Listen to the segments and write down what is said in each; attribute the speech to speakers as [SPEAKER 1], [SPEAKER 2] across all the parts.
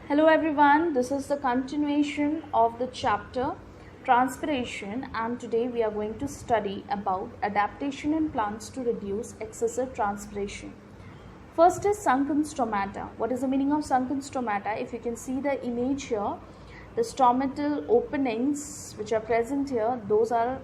[SPEAKER 1] Hello everyone, this is the continuation of the chapter transpiration, and today we are going to study about adaptation in plants to reduce excessive transpiration. First is sunken stomata. What is the meaning of sunken stomata? If you can see the image here, the stomatal openings which are present here, those are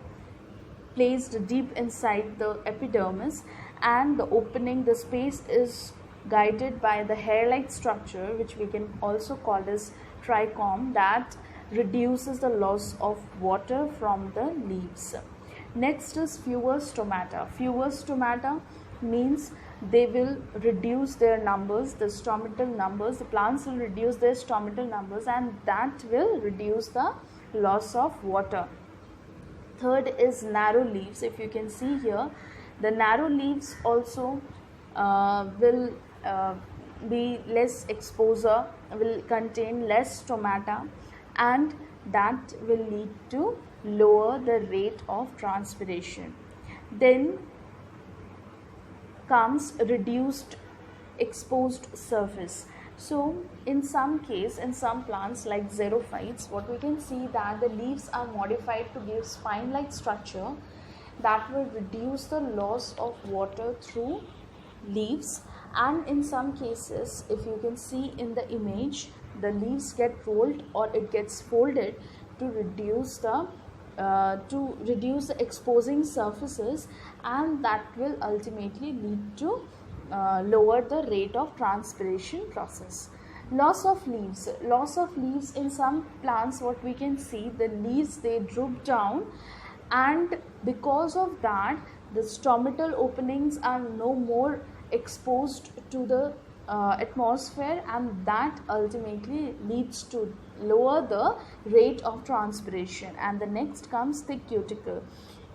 [SPEAKER 1] placed deep inside the epidermis, and the space is guided by the hair-like structure, which we can also call as trichome, that reduces the loss of water from the leaves. Next is fewer stomata. Fewer stomata means they will reduce their numbers, the stomatal numbers. The plants will reduce their stomatal numbers, and that will reduce the loss of water. Third is narrow leaves. If you can see here, the narrow leaves also will be less exposure, will contain less stomata, and that will lead to lower the rate of transpiration. Then comes reduced exposed surface. So in some plants like xerophytes, what we can see that the leaves are modified to give spine-like structure that will reduce the loss of water through leaves. And in some cases, if you can see in the image, the leaves get rolled or it gets folded to reduce the exposing surfaces, and that will ultimately lead to lower the rate of transpiration process. Loss of leaves in some plants, what we can see, the leaves, they droop down, and because of that the stomatal openings are no more exposed to the atmosphere, and that ultimately leads to lower the rate of transpiration. And the next comes thick cuticle.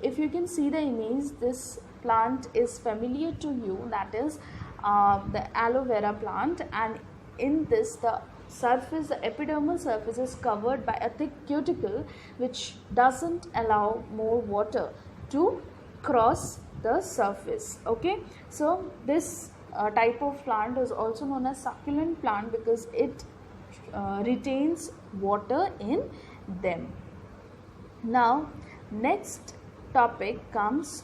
[SPEAKER 1] If you can see the image, this plant is familiar to you, that is the aloe vera plant, and in this the epidermal surface is covered by a thick cuticle which doesn't allow more water to cross the surface. Okay, so this type of plant is also known as succulent plant because it retains water in them. Now next topic comes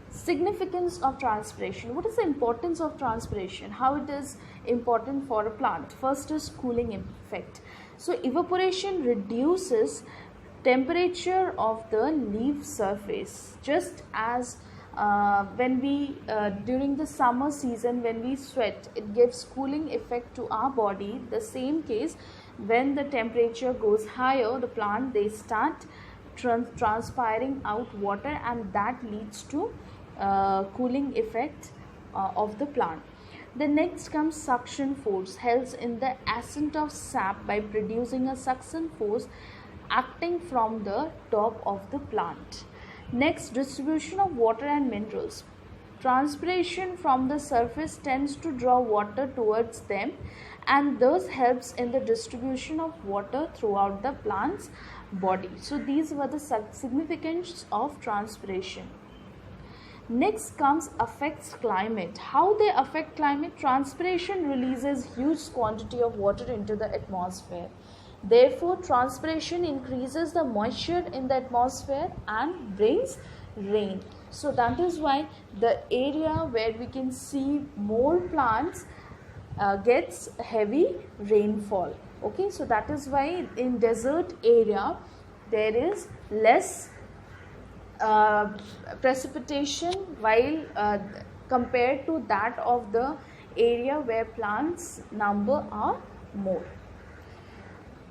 [SPEAKER 1] significance of transpiration. What is the importance of transpiration? How it is important for a plant? First is cooling effect. So evaporation reduces temperature of the leaf surface, just as when we during the summer season, when we sweat, it gives cooling effect to our body. The same case, when the temperature goes higher, the plant, they start transpiring out water, and that leads to cooling effect of the plant. The next comes suction force. Helps in the ascent of sap by producing a suction force acting from the top of the plant. Next, distribution of water and minerals. Transpiration from the surface tends to draw water towards them, and thus helps in the distribution of water throughout the plant's body. So these were the significance of transpiration. Next comes affects climate. How they affect climate? Transpiration releases huge quantity of water into the atmosphere. Therefore, transpiration increases the moisture in the atmosphere and brings rain. So that is why the area where we can see more plants gets heavy rainfall. Okay, so that is why in desert area there is less precipitation, while compared to that of the area where plants number are more.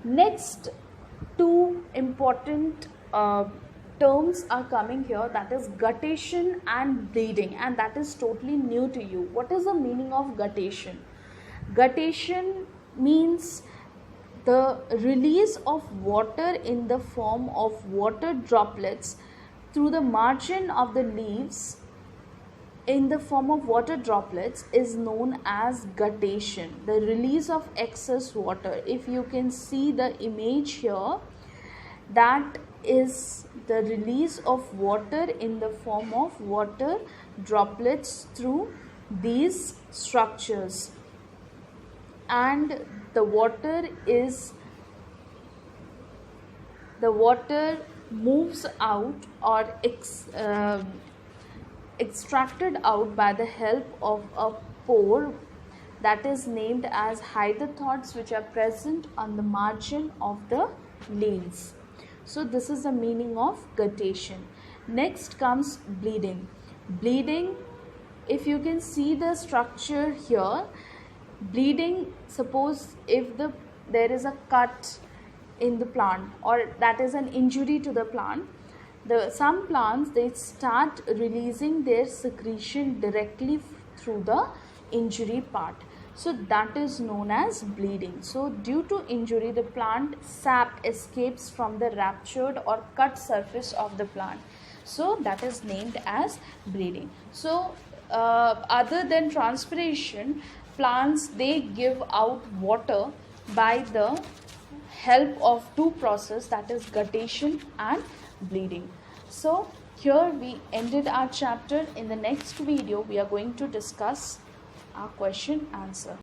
[SPEAKER 1] Next, two important terms are coming here, that is guttation and bleeding, and that is totally new to you. What is the meaning of guttation? Guttation means the release of water in the form of water droplets through the margin of the leaves in the form of water droplets is known as guttation, the release of excess water. If you can see the image here, that is the release of water in the form of water droplets through these structures. and the water moves out or extracted out by the help of a pore that is named as hydrothods, which are present on the margin of the leaves. So this is the meaning of guttation. Next comes bleeding. Bleeding, if you can see the structure here, bleeding, suppose if there is a cut in the plant, or that is an injury to the plant, some plants, they start releasing their secretion directly through the injury part. So that is known as bleeding. So due to injury, the plant sap escapes from the ruptured or cut surface of the plant. So that is named as bleeding. So other than transpiration, plants, they give out water by the help of two processes, that is guttation and bleeding. So here we ended our chapter. In the next video we are going to discuss our question answer.